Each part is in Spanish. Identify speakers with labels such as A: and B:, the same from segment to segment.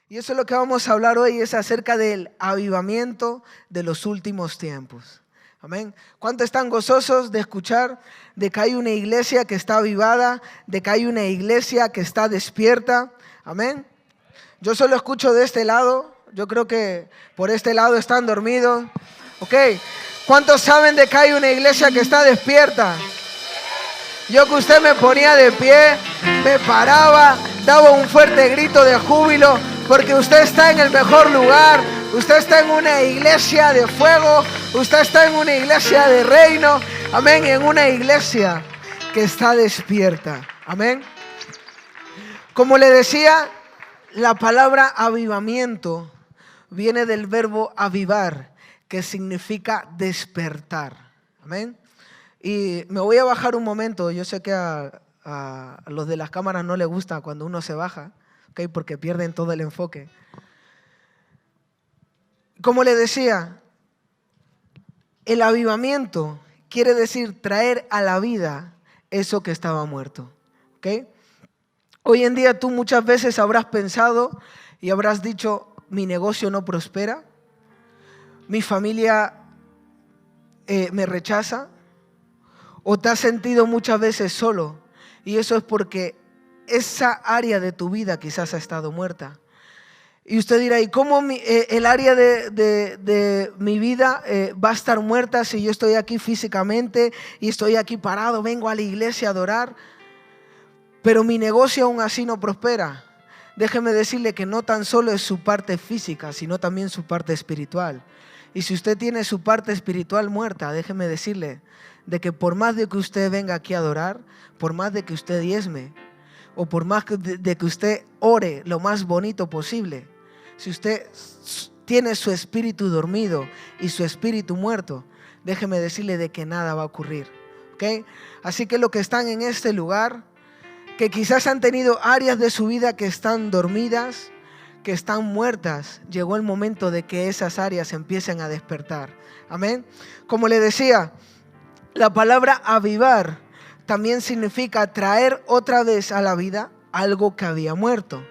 A: Y eso es lo que vamos a hablar hoy, es acerca del avivamiento de los últimos tiempos. Amén. ¿Cuántos están gozosos de escuchar de que hay una iglesia que está avivada, de que hay una iglesia que está despierta? Amén. Yo solo escucho de este lado. Yo creo que por este lado están dormidos. Ok. ¿Cuántos saben de que hay una iglesia que está despierta? Yo que usted me ponía de pie, me paraba, daba un fuerte grito de júbilo, porque usted está en el mejor lugar. Usted está en una iglesia de fuego. Usted está en una iglesia de reino. Amén. En una iglesia que está despierta. Amén. Como le decía, la palabra avivamiento viene del verbo avivar, que significa despertar. Amén. Y me voy a bajar un momento. Yo sé que a los de las cámaras no les gusta cuando uno se baja, ¿okay? Porque pierden todo el enfoque. Como le decía, el avivamiento quiere decir traer a la vida eso que estaba muerto. ¿Okay? Hoy en día tú muchas veces habrás pensado y habrás dicho: mi negocio no prospera, mi familia me rechaza, o te has sentido muchas veces solo, y eso es porque esa área de tu vida quizás ha estado muerta. Y usted dirá: ¿y cómo el área de mi vida va a estar muerta si yo estoy aquí físicamente y estoy aquí parado, vengo a la iglesia a adorar, pero mi negocio aún así no prospera? Déjeme decirle que no tan solo es su parte física, sino también su parte espiritual. Y si usted tiene su parte espiritual muerta, déjeme decirle de que por más de que usted venga aquí a adorar, por más de que usted diezme, o por más de que usted ore lo más bonito posible, si usted tiene su espíritu dormido y su espíritu muerto, déjeme decirle de que nada va a ocurrir. ¿Okay? Así que los que están en este lugar, que quizás han tenido áreas de su vida que están dormidas, que están muertas, llegó el momento de que esas áreas empiecen a despertar. Amén. Como le decía, la palabra avivar también significa traer otra vez a la vida algo que había muerto.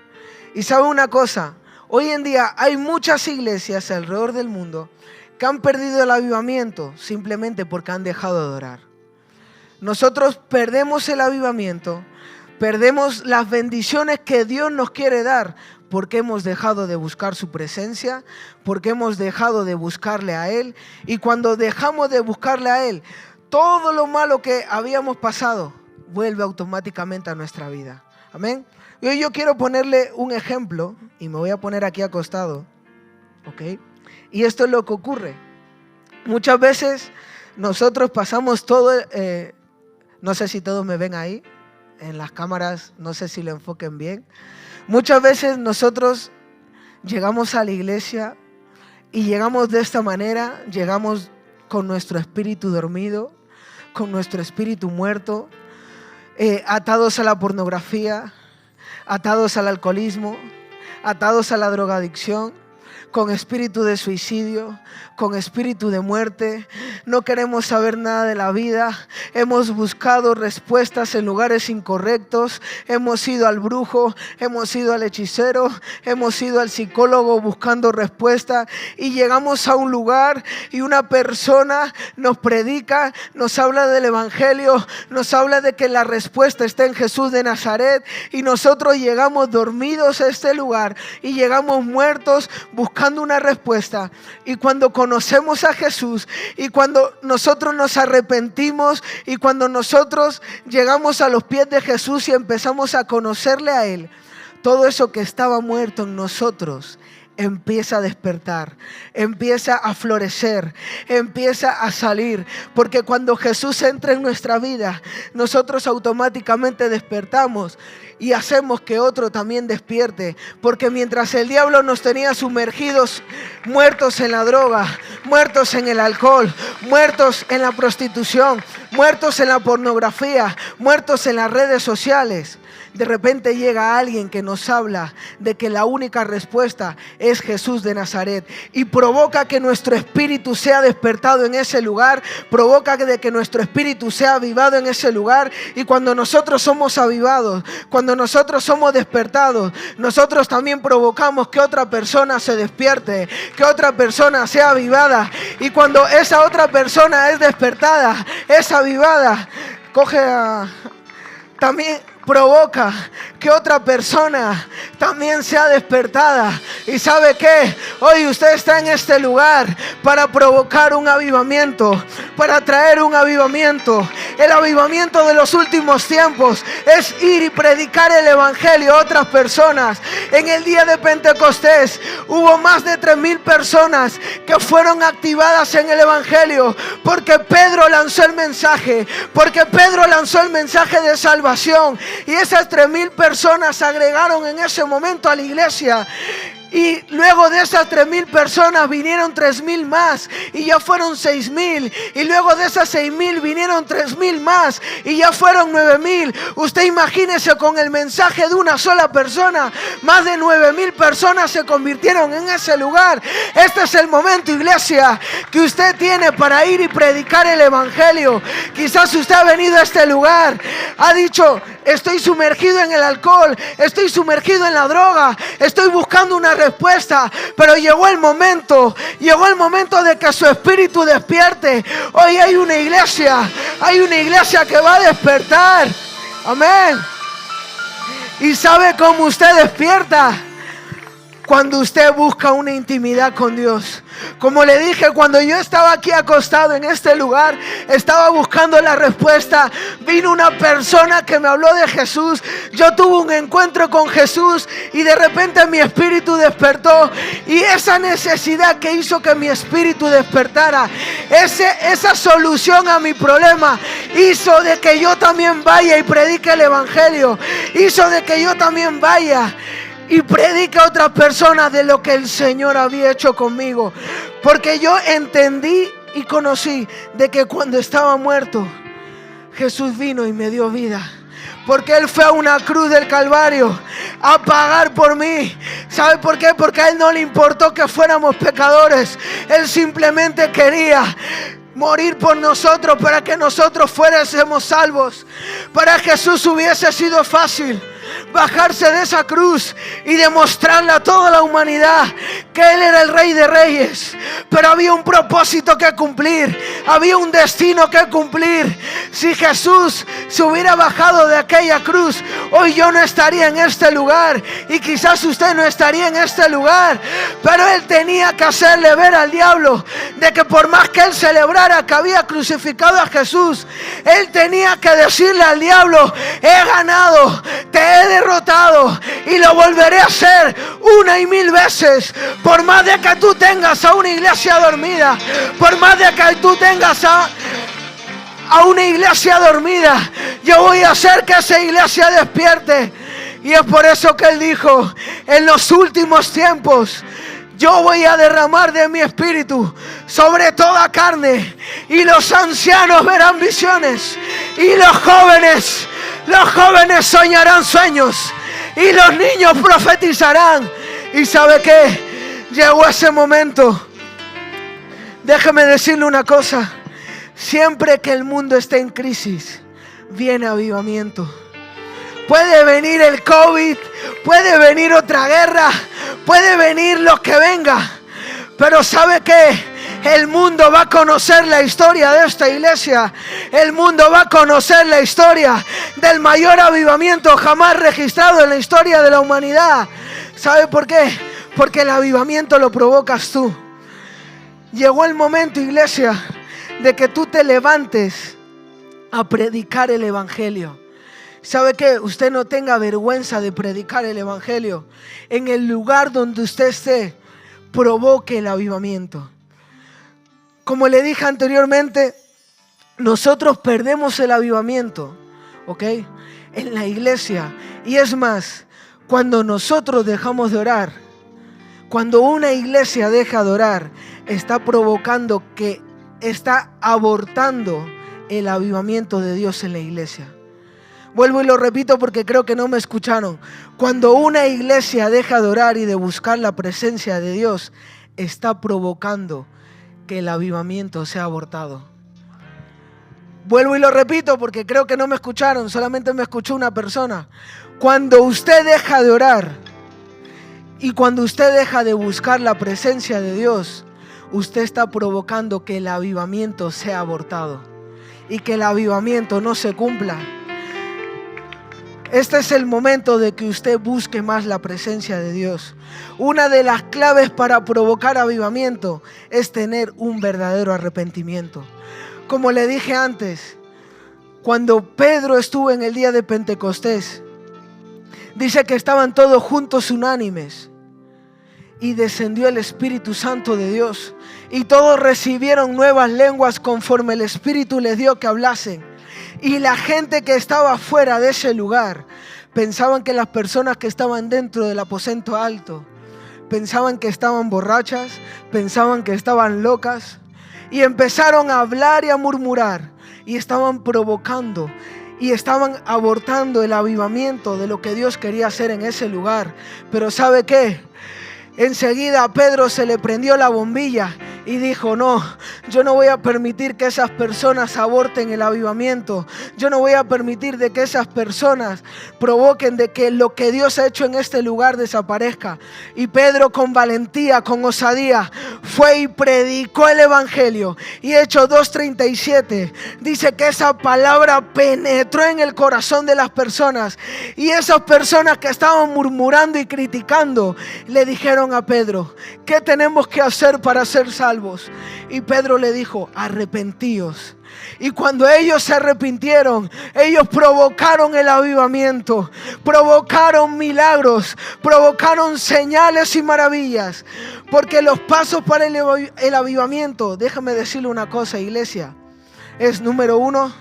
A: Y sabe una cosa, hoy en día hay muchas iglesias alrededor del mundo que han perdido el avivamiento simplemente porque han dejado de adorar. Nosotros perdemos el avivamiento, perdemos las bendiciones que Dios nos quiere dar porque hemos dejado de buscar su presencia, porque hemos dejado de buscarle a Él. Y cuando dejamos de buscarle a Él, todo lo malo que habíamos pasado vuelve automáticamente a nuestra vida. Amén. Y hoy yo quiero ponerle un ejemplo y me voy a poner aquí acostado. ¿Ok? Y esto es lo que ocurre. Muchas veces nosotros pasamos todo, no sé si todos me ven ahí, en las cámaras, no sé si lo enfoquen bien. Muchas veces nosotros llegamos a la iglesia y llegamos de esta manera, llegamos con nuestro espíritu dormido, con nuestro espíritu muerto, atados a la pornografía, atados al alcoholismo, atados a la drogadicción, con espíritu de suicidio, con espíritu de muerte. No queremos saber nada de la vida. Hemos buscado respuestas en lugares incorrectos. Hemos ido al brujo, hemos ido al hechicero, hemos ido al psicólogo buscando respuesta. Y llegamos a un lugar y una persona nos predica, nos habla del evangelio, nos habla de que la respuesta está en Jesús de Nazaret. Y nosotros llegamos dormidos a este lugar y llegamos muertos buscando una respuesta. Y cuando conocemos a Jesús y cuando nosotros nos arrepentimos y cuando nosotros llegamos a los pies de Jesús y empezamos a conocerle a Él, todo eso que estaba muerto en nosotros empieza a despertar, empieza a florecer, empieza a salir, porque cuando Jesús entra en nuestra vida, nosotros automáticamente despertamos y hacemos que otro también despierte, porque mientras el diablo nos tenía sumergidos, muertos en la droga, muertos en el alcohol, muertos en la prostitución, muertos en la pornografía, muertos en las redes sociales, de repente llega alguien que nos habla de que la única respuesta es Jesús de Nazaret y provoca que nuestro espíritu sea despertado en ese lugar, provoca de que nuestro espíritu sea avivado en ese lugar. Y cuando nosotros somos avivados, cuando nosotros somos despertados, nosotros también provocamos que otra persona se despierte, que otra persona sea avivada. Y cuando esa otra persona es despertada, es avivada, también provoca que otra persona también sea despertada. ¿Y sabe qué? Hoy usted está en este lugar para provocar un avivamiento, para traer un avivamiento. El avivamiento de los últimos tiempos es ir y predicar el evangelio a otras personas. En el día de Pentecostés hubo más de 3,000 personas que fueron activadas en el evangelio porque Pedro lanzó el mensaje, porque Pedro lanzó el mensaje de salvación. Y esas 3,000 personas se agregaron en ese momento a la iglesia. Y luego de esas 3,000 personas vinieron 3,000 más y ya fueron 6,000. Y luego de esas 6,000 vinieron 3,000 más y ya fueron 9,000. Usted imagínese, con el mensaje de una sola persona, más de 9,000 personas se convirtieron en ese lugar. Este es el momento, iglesia, que usted tiene para ir y predicar el evangelio. Quizás usted ha venido a este lugar, ha dicho: estoy sumergido en el alcohol, estoy sumergido en la droga, estoy buscando una respuesta, pero llegó el momento de que su espíritu despierte. Hoy hay una iglesia que va a despertar. Amén. ¿Y sabe cómo usted despierta? Cuando usted busca una intimidad con Dios. Como le dije, cuando yo estaba aquí acostado en este lugar, estaba buscando la respuesta. Vino una persona que me habló de Jesús. Yo tuve un encuentro con Jesús y de repente mi espíritu despertó. Y esa necesidad que hizo que mi espíritu despertara, esa solución a mi problema, hizo de que yo también vaya y predique el evangelio. Hizo de que yo también vaya y predica a otras personas de lo que el Señor había hecho conmigo. Porque yo entendí y conocí de que cuando estaba muerto, Jesús vino y me dio vida. Porque Él fue a una cruz del Calvario a pagar por mí. ¿Sabe por qué? Porque a Él no le importó que fuéramos pecadores. Él simplemente quería morir por nosotros para que nosotros fuésemos salvos. Para Jesús hubiese sido fácil bajarse de esa cruz y demostrarle a toda la humanidad que Él era el Rey de Reyes. Pero había un propósito que cumplir, había un destino que cumplir. Si Jesús se hubiera bajado de aquella cruz, hoy yo no estaría en este lugar y quizás usted no estaría en este lugar. Pero Él tenía que hacerle ver al diablo de que por más que Él celebrara que había crucificado a Jesús, Él tenía que decirle al diablo: he ganado, te he derrotado y lo volveré a hacer 1 y 1000 veces. Por más de que tú tengas a una iglesia dormida, por más de que tú tengas a una iglesia dormida, yo voy a hacer que esa iglesia despierte. Y es por eso que Él dijo: en los últimos tiempos yo voy a derramar de mi espíritu sobre toda carne, y los ancianos verán visiones, y los jóvenes soñarán sueños, y los niños profetizarán. ¿Y sabe qué? Llegó ese momento. Déjeme decirle una cosa: siempre que el mundo esté en crisis, viene avivamiento. Puede venir el COVID, puede venir otra guerra, puede venir lo que venga, pero ¿sabe qué? El mundo va a conocer la historia de esta iglesia. El mundo va a conocer la historia del mayor avivamiento jamás registrado en la historia de la humanidad. ¿Sabe por qué? Porque el avivamiento lo provocas tú. Llegó el momento, iglesia, de que tú te levantes a predicar el evangelio. ¿Sabe qué? Usted no tenga vergüenza de predicar el evangelio. En el lugar donde usted esté, provoque el avivamiento. Como le dije anteriormente, nosotros perdemos el avivamiento, ¿ok? En la iglesia. Y es más, cuando nosotros dejamos de orar, cuando una iglesia deja de orar, está provocando que está abortando el avivamiento de Dios en la iglesia. Vuelvo y lo repito porque creo que no me escucharon. Cuando una iglesia deja de orar y de buscar la presencia de Dios, está provocando que el avivamiento sea abortado. Vuelvo y lo repito porque creo que no me escucharon, solamente me escuchó una persona. Cuando usted deja de orar y cuando usted deja de buscar la presencia de Dios, usted está provocando que el avivamiento sea abortado y que el avivamiento no se cumpla. Este es el momento de que usted busque más la presencia de Dios. Una de las claves para provocar avivamiento es tener un verdadero arrepentimiento. Como le dije antes, cuando Pedro estuvo en el día de Pentecostés, dice que estaban todos juntos unánimes y descendió el Espíritu Santo de Dios y todos recibieron nuevas lenguas conforme el Espíritu les dio que hablasen. Y la gente que estaba fuera de ese lugar pensaban que las personas que estaban dentro del aposento alto pensaban que estaban borrachas, pensaban que estaban locas y empezaron a hablar y a murmurar y estaban provocando y estaban abortando el avivamiento de lo que Dios quería hacer en ese lugar. Pero ¿sabe qué? Enseguida a Pedro se le prendió la bombilla y dijo: no, yo no voy a permitir que esas personas aborten el avivamiento. Yo no voy a permitir de que esas personas provoquen de que lo que Dios ha hecho en este lugar desaparezca. Y Pedro, con valentía, con osadía, fue y predicó el evangelio. Y Hechos 2:37 dice que esa palabra penetró en el corazón de las personas. Y esas personas que estaban murmurando y criticando le dijeron a Pedro: ¿qué tenemos que hacer para ser salvos? Y Pedro le dijo: arrepentíos. Y cuando ellos se arrepintieron, ellos provocaron el avivamiento, provocaron milagros, provocaron señales y maravillas. Porque los pasos para el avivamiento, déjame decirle una cosa, iglesia, es: número 1,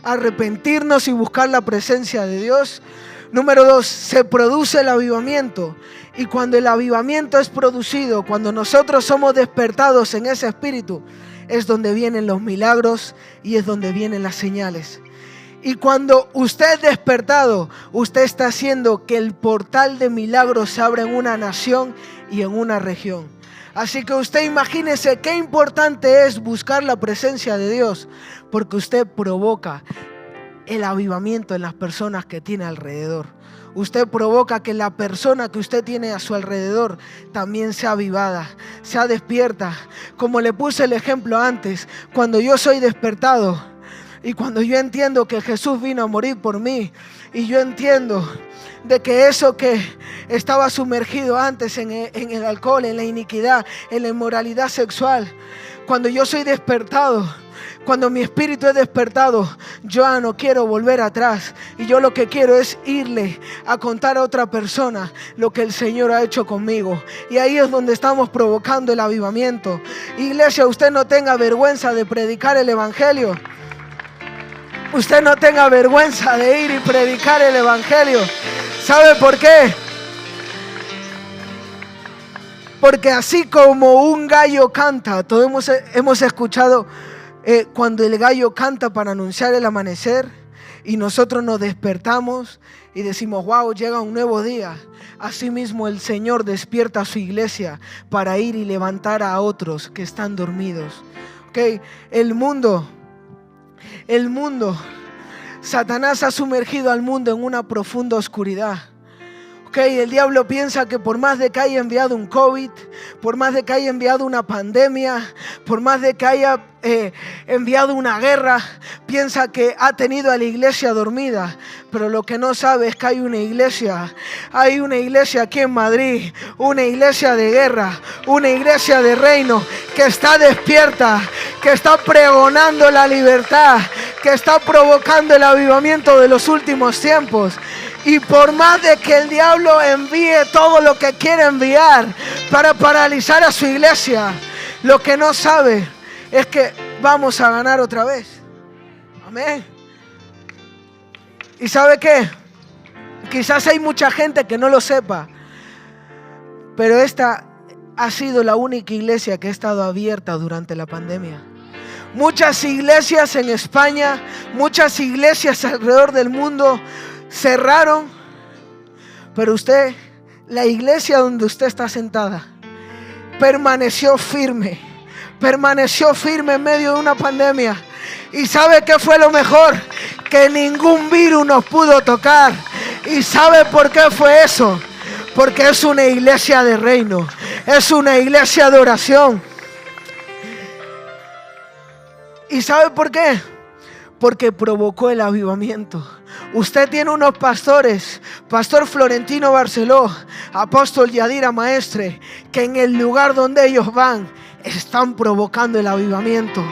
A: arrepentirnos y buscar la presencia de Dios. Número 2, se produce el avivamiento. Y cuando el avivamiento es producido, cuando nosotros somos despertados en ese espíritu, es donde vienen los milagros y es donde vienen las señales. Y cuando usted es despertado, usted está haciendo que el portal de milagros se abra en una nación y en una región. Así que usted imagínese qué importante es buscar la presencia de Dios, porque usted provoca el avivamiento en las personas que tiene alrededor. Usted provoca que la persona que usted tiene a su alrededor también sea avivada, sea despierta. Como le puse el ejemplo antes, cuando yo soy despertado y cuando yo entiendo que Jesús vino a morir por mí, y yo entiendo de que eso que estaba sumergido antes en el alcohol, en la iniquidad, en la inmoralidad sexual, cuando yo soy despertado, cuando mi espíritu es despertado, yo ya no quiero volver atrás. Y yo lo que quiero es irle a contar a otra persona lo que el Señor ha hecho conmigo. Y ahí es donde estamos provocando el avivamiento. Iglesia, usted no tenga vergüenza de predicar el evangelio. Usted no tenga vergüenza de ir y predicar el evangelio. ¿Sabe por qué? Porque así como un gallo canta, todos hemos escuchado cuando el gallo canta para anunciar el amanecer y nosotros nos despertamos y decimos: wow, llega un nuevo día. Asimismo el Señor despierta a su iglesia para ir y levantar a otros que están dormidos. Okay. El mundo, Satanás ha sumergido al mundo en una profunda oscuridad. El diablo piensa que por más de que haya enviado un COVID, por más de que haya enviado una pandemia, por más de que haya enviado una guerra, piensa que ha tenido a la iglesia dormida. Pero lo que no sabe es que hay una iglesia aquí en Madrid, una iglesia de guerra, una iglesia de reino que está despierta, que está pregonando la libertad, que está provocando el avivamiento de los últimos tiempos. Y por más de que el diablo envíe todo lo que quiere enviar para paralizar a su iglesia, lo que no sabe es que vamos a ganar otra vez. Amén. ¿Y sabe qué? Quizás hay mucha gente que no lo sepa, pero esta ha sido la única iglesia que ha estado abierta durante la pandemia. Muchas iglesias en España, muchas iglesias alrededor del mundo cerraron, pero usted, la iglesia donde usted está sentada, permaneció firme en medio de una pandemia. ¿Y sabe qué fue lo mejor? Que ningún virus nos pudo tocar. ¿Y sabe por qué fue eso? Porque es una iglesia de reino, es una iglesia de oración. ¿Y sabe por qué? Porque provocó el avivamiento. Usted tiene unos pastores, Pastor Florentino Barceló, Apóstol Yadira Maestre, que en el lugar donde ellos van están provocando el avivamiento.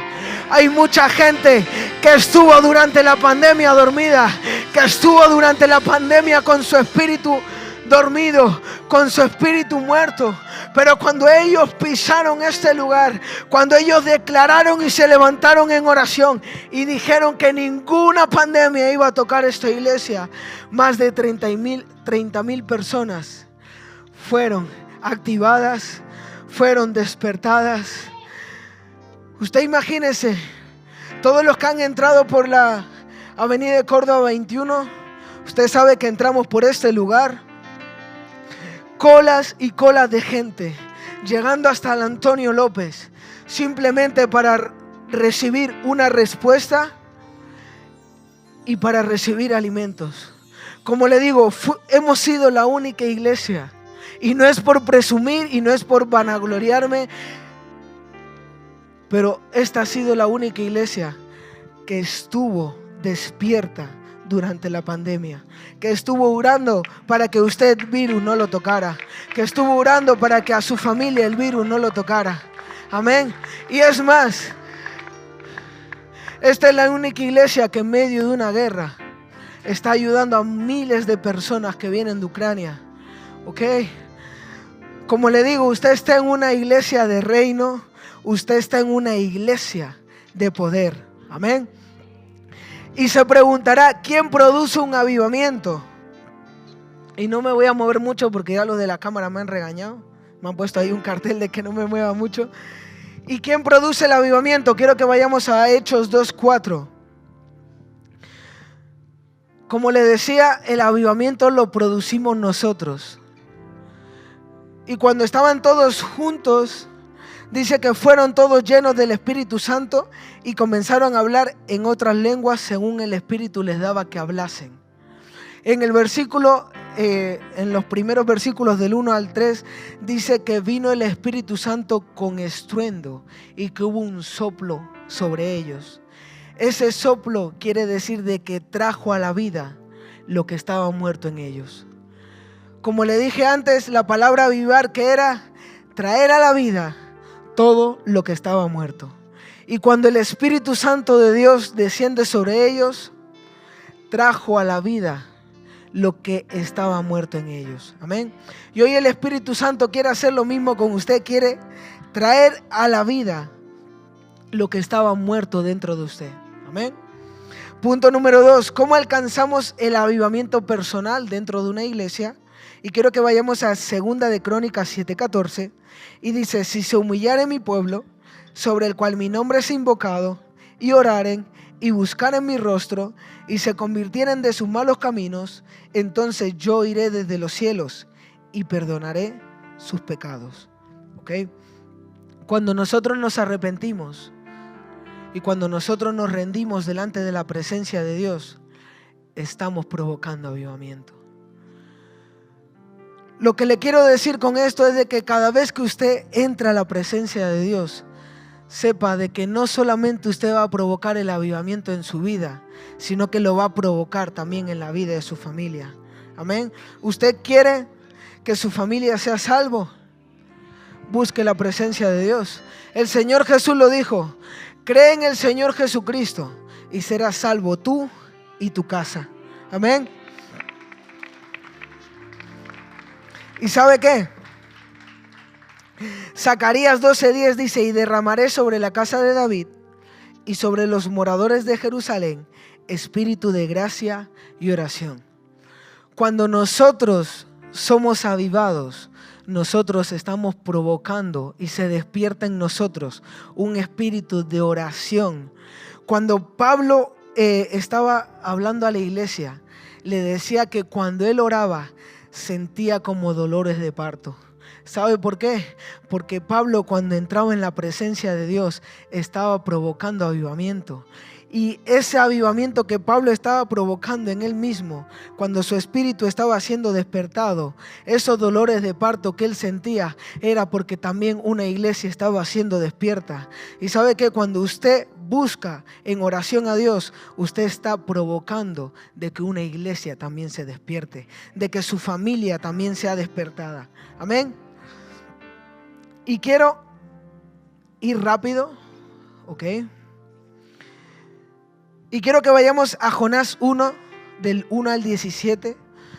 A: Hay mucha gente que estuvo durante la pandemia dormida, que estuvo durante la pandemia con su espíritu dormido, con su espíritu muerto. Pero cuando ellos pisaron este lugar, cuando ellos declararon y se levantaron en oración y dijeron que ninguna pandemia iba a tocar esta iglesia, más de 30,000 personas fueron activadas, fueron despertadas. Usted imagínese, todos los que han entrado por la avenida de Córdoba 21, usted sabe que entramos por este lugar. Colas y colas de gente, llegando hasta el Antonio López, simplemente para recibir una respuesta y para recibir alimentos. Como le digo, hemos sido la única iglesia, y no es por presumir y no es por vanagloriarme, pero esta ha sido la única iglesia que estuvo despierta durante la pandemia, que estuvo orando para que usted el virus no lo tocara, que estuvo orando para que a su familia el virus no lo tocara. Amén. Y es más, esta es la única iglesia que en medio de una guerra está ayudando a miles de personas que vienen de Ucrania. ¿Ok? Como le digo, usted está en una iglesia de reino, usted está en una iglesia de poder. Amén. Y se preguntará, ¿quién produce un avivamiento? Y no me voy a mover mucho porque ya los de la cámara me han regañado. Me han puesto ahí un cartel de que no me mueva mucho. ¿Y quién produce el avivamiento? Quiero que vayamos a Hechos 2:4. Como le decía, el avivamiento lo producimos nosotros. Y cuando estaban todos juntos, dice que fueron todos llenos del Espíritu Santo y comenzaron a hablar en otras lenguas según el Espíritu les daba que hablasen. En el versículo, en los primeros versículos del 1 al 3, dice que vino el Espíritu Santo con estruendo y que hubo un soplo sobre ellos. Ese soplo quiere decir de que trajo a la vida lo que estaba muerto en ellos. Como le dije antes, la palabra avivar, que era traer a la vida todo lo que estaba muerto. Y cuando el Espíritu Santo de Dios desciende sobre ellos, trajo a la vida lo que estaba muerto en ellos. Amén. Y hoy el Espíritu Santo quiere hacer lo mismo con usted. Quiere traer a la vida lo que estaba muerto dentro de usted. Amén. Punto número 2. ¿Cómo alcanzamos el avivamiento personal dentro de una iglesia? Y quiero que vayamos a 2 de Crónicas 7:14. Y dice, si se humillare mi pueblo, sobre el cual mi nombre es invocado, y oraren y buscaren mi rostro, y se convirtieren de sus malos caminos, entonces yo iré desde los cielos y perdonaré sus pecados. ¿Ok? Cuando nosotros nos arrepentimos y cuando nosotros nos rendimos delante de la presencia de Dios, estamos provocando avivamiento. Lo que le quiero decir con esto es de que cada vez que usted entra a la presencia de Dios, sepa de que no solamente usted va a provocar el avivamiento en su vida, sino que lo va a provocar también en la vida de su familia. Amén. ¿Usted quiere que su familia sea salvo? Busque la presencia de Dios. El Señor Jesús lo dijo: cree en el Señor Jesucristo y serás salvo tú y tu casa. Amén. ¿Y sabe qué? Zacarías 12:10 dice: y derramaré sobre la casa de David y sobre los moradores de Jerusalén espíritu de gracia y oración. Cuando nosotros somos avivados, nosotros estamos provocando y se despierta en nosotros un espíritu de oración. Cuando Pablo estaba hablando a la iglesia, le decía que cuando él oraba sentía como dolores de parto. ¿Sabe por qué? Porque Pablo, cuando entraba en la presencia de Dios, estaba provocando avivamiento. Y ese avivamiento que Pablo estaba provocando en él mismo, cuando su espíritu estaba siendo despertado, esos dolores de parto que él sentía, era porque también una iglesia estaba siendo despierta. Y sabe que cuando usted busca en oración a Dios, usted está provocando de que una iglesia también se despierte, de que su familia también sea despertada. Amén. Y quiero ir rápido, ¿ok? Y quiero que vayamos a Jonás 1, del 1 al 17.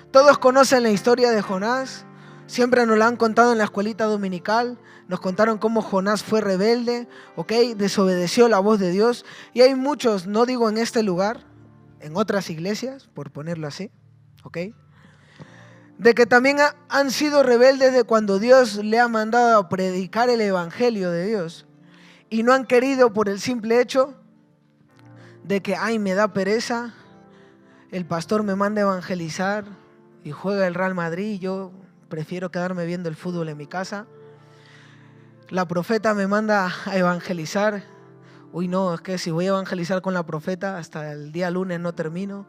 A: Todos conocen la historia de Jonás. Siempre nos la han contado en la escuelita dominical. Nos contaron cómo Jonás fue rebelde, ¿ok? Desobedeció la voz de Dios. Y hay muchos, no digo en este lugar, en otras iglesias, por ponerlo así, ¿ok? De que también han sido rebeldes de cuando Dios le ha mandado a predicar el evangelio de Dios. Y no han querido por el simple hecho de que, ay, me da pereza, el pastor me manda a evangelizar y juega el Real Madrid y yo prefiero quedarme viendo el fútbol en mi casa. La profeta me manda a evangelizar. Uy, no, es que si voy a evangelizar con la profeta, hasta el día lunes no termino.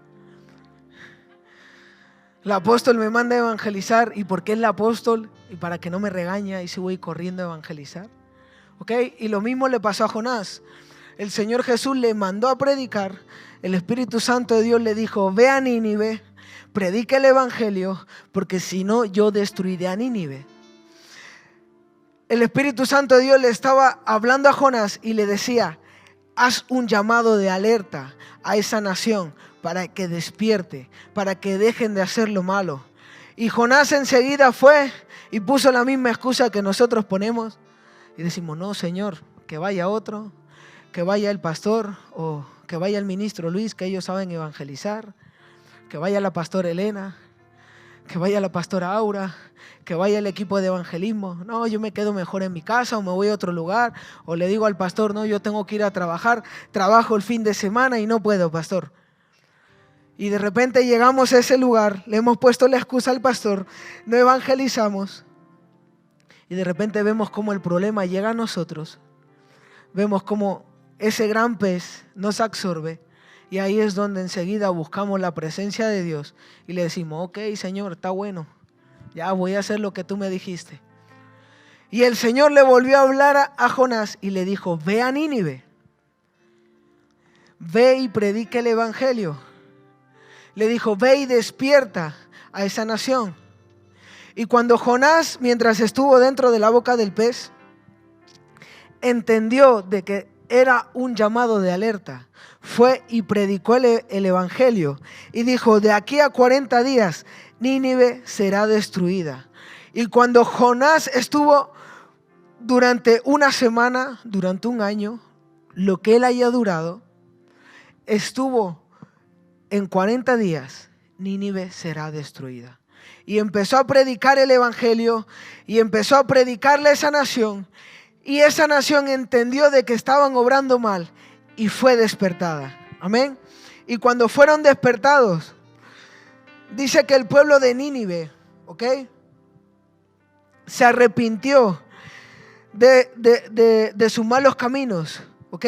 A: El apóstol me manda a evangelizar. ¿Y por qué es el apóstol? Y para que no me regañe, y si voy corriendo a evangelizar. ¿Ok? Y lo mismo le pasó a Jonás. El Señor Jesús le mandó a predicar. El Espíritu Santo de Dios le dijo, ve a Nínive, predica el evangelio, porque si no, yo destruiré a Nínive. El Espíritu Santo de Dios le estaba hablando a Jonás y le decía, haz un llamado de alerta a esa nación para que despierte, para que dejen de hacer lo malo. Y Jonás enseguida fue y puso la misma excusa que nosotros ponemos y decimos, no, Señor, que vaya otro, que vaya el pastor o que vaya el ministro Luis, que ellos saben evangelizar, que vaya la pastora Elena, que vaya la pastora Aura, que vaya el equipo de evangelismo. No, yo me quedo mejor en mi casa o me voy a otro lugar, o le digo al pastor, no, yo tengo que ir a trabajar, trabajo el fin de semana y no puedo, pastor. Y de repente llegamos a ese lugar, le hemos puesto la excusa al pastor, no evangelizamos y de repente vemos cómo el problema llega a nosotros, vemos cómo ese gran pez nos absorbe y ahí es donde enseguida buscamos la presencia de Dios y le decimos, ok, Señor, está bueno, ya voy a hacer lo que tú me dijiste. Y el Señor le volvió a hablar a Jonás y le dijo, ve a Nínive, ve y predica el evangelio. Le dijo, ve y despierta a esa nación. Y cuando Jonás, mientras estuvo dentro de la boca del pez, entendió de que era un llamado de alerta, fue y predicó el evangelio y dijo, de aquí a 40 días Nínive será destruida. Y cuando Jonás estuvo durante una semana, durante un año, lo que él haya durado, estuvo en 40 días, Nínive será destruida. Y empezó a predicar el evangelio y empezó a predicarle a esa nación. Y esa nación entendió de que estaban obrando mal y fue despertada. Amén. Y cuando fueron despertados, dice que el pueblo de Nínive, ¿ok?, se arrepintió de sus malos caminos, ¿ok?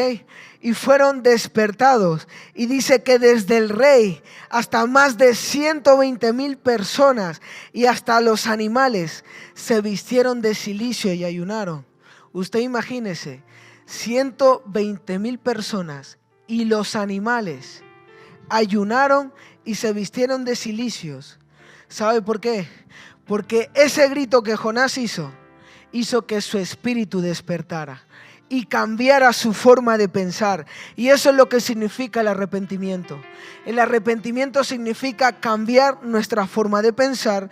A: Y fueron despertados. Y dice que desde el rey hasta más de 120,000 personas y hasta los animales se vistieron de cilicio y ayunaron. Usted imagínese, 120,000 personas y los animales ayunaron y se vistieron de cilicios. ¿Sabe por qué? Porque ese grito que Jonás hizo que su espíritu despertara y cambiara su forma de pensar. Y eso es lo que significa el arrepentimiento. El arrepentimiento significa cambiar nuestra forma de pensar.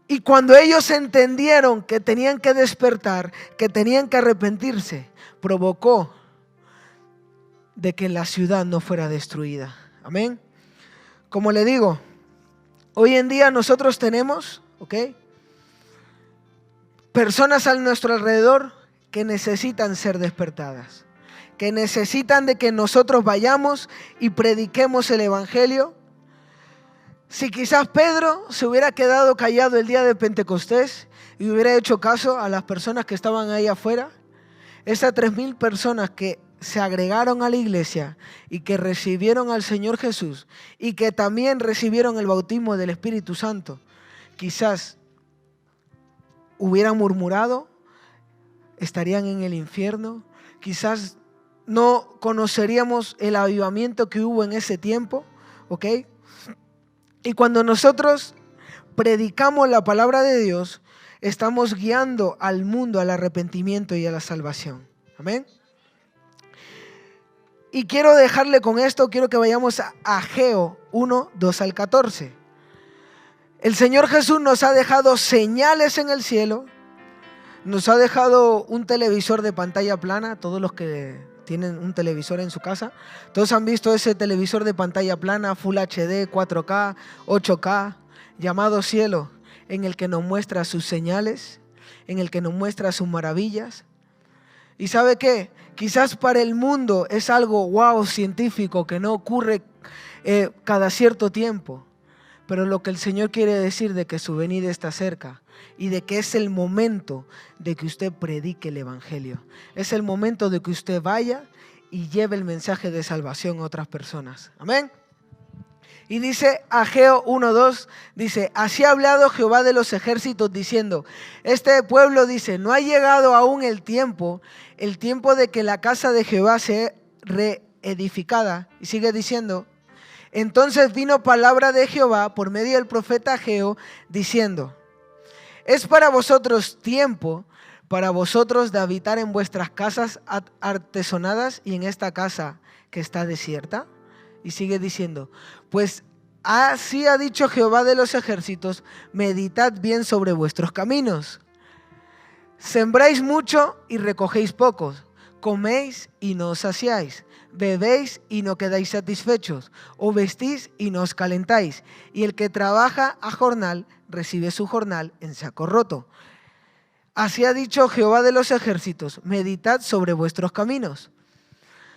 A: Y cuando ellos entendieron que tenían que despertar, que tenían que arrepentirse, provocó de que la ciudad no fuera destruida. Amén. Como le digo, hoy en día nosotros tenemos, ¿ok?, personas a nuestro alrededor que necesitan ser despertadas, que necesitan de que nosotros vayamos y prediquemos el Evangelio. Si quizás Pedro se hubiera quedado callado el día de Pentecostés y hubiera hecho caso a las personas que estaban ahí afuera, esas 3,000 personas que se agregaron a la iglesia y que recibieron al Señor Jesús y que también recibieron el bautismo del Espíritu Santo, quizás hubieran murmurado, estarían en el infierno, quizás no conoceríamos el avivamiento que hubo en ese tiempo, ¿ok? Y cuando nosotros predicamos la palabra de Dios, estamos guiando al mundo al arrepentimiento y a la salvación. Amén. Y quiero dejarle con esto, quiero que vayamos a Ageo 1, 2 al 14. El Señor Jesús nos ha dejado señales en el cielo, nos ha dejado un televisor de pantalla plana, todos los que tienen un televisor en su casa, todos han visto ese televisor de pantalla plana, Full HD, 4K, 8K, llamado cielo, en el que nos muestra sus señales, en el que nos muestra sus maravillas. ¿Y sabe qué? Quizás para el mundo es algo wow científico que no ocurre cada cierto tiempo, pero lo que el Señor quiere decir de que su venida está cerca y de que es el momento de que usted predique el Evangelio. Es el momento de que usted vaya y lleve el mensaje de salvación a otras personas. Amén. Y dice Ageo 1:2, dice, así ha hablado Jehová de los ejércitos diciendo, este pueblo dice, no ha llegado aún el tiempo de que la casa de Jehová sea reedificada. Y sigue diciendo, entonces vino palabra de Jehová por medio del profeta Ageo diciendo, es para vosotros tiempo, para vosotros de habitar en vuestras casas artesonadas y en esta casa que está desierta. Y sigue diciendo, pues así ha dicho Jehová de los ejércitos, meditad bien sobre vuestros caminos. Sembráis mucho y recogéis pocos, coméis y no os saciáis, bebéis y no quedáis satisfechos, o vestís y no os calentáis, y el que trabaja a jornal recibe su jornal en saco roto. Así ha dicho Jehová de los ejércitos, meditad sobre vuestros caminos.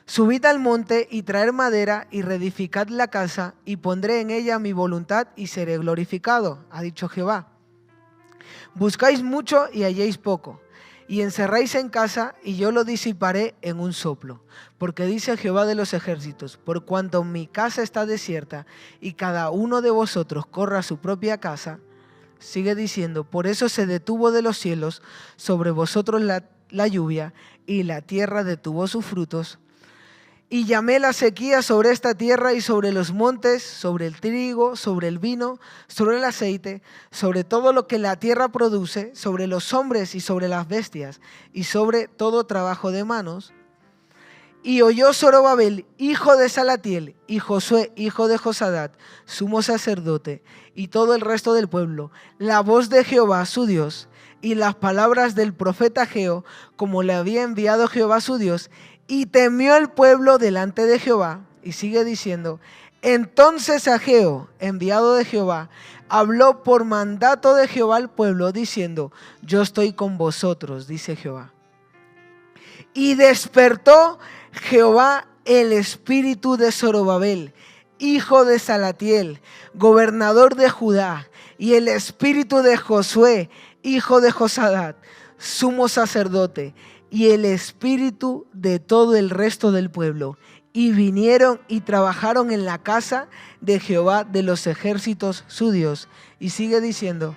A: Subid al monte y traed madera y reedificad la casa y pondré en ella mi voluntad y seré glorificado, ha dicho Jehová. Buscáis mucho y halléis poco, y encerráis en casa y yo lo disiparé en un soplo. Porque dice Jehová de los ejércitos, por cuanto mi casa está desierta y cada uno de vosotros corra a su propia casa, sigue diciendo, por eso se detuvo de los cielos sobre vosotros la lluvia y la tierra detuvo sus frutos. Y llamé la sequía sobre esta tierra y sobre los montes, sobre el trigo, sobre el vino, sobre el aceite, sobre todo lo que la tierra produce, sobre los hombres y sobre las bestias, y sobre todo trabajo de manos. Y oyó Zorobabel, hijo de Salatiel, y Josué, hijo de Josadat, sumo sacerdote, y todo el resto del pueblo, la voz de Jehová su Dios, y las palabras del profeta Ageo, como le había enviado Jehová su Dios, y temió el pueblo delante de Jehová. Y sigue diciendo, entonces Ageo, enviado de Jehová, habló por mandato de Jehová al pueblo, diciendo, yo estoy con vosotros, dice Jehová. Y despertó Jehová el espíritu de Zorobabel, hijo de Salatiel, gobernador de Judá, y el espíritu de Josué, hijo de Josadat, sumo sacerdote, y el espíritu de todo el resto del pueblo, y vinieron y trabajaron en la casa de Jehová de los ejércitos su Dios. Y sigue diciendo,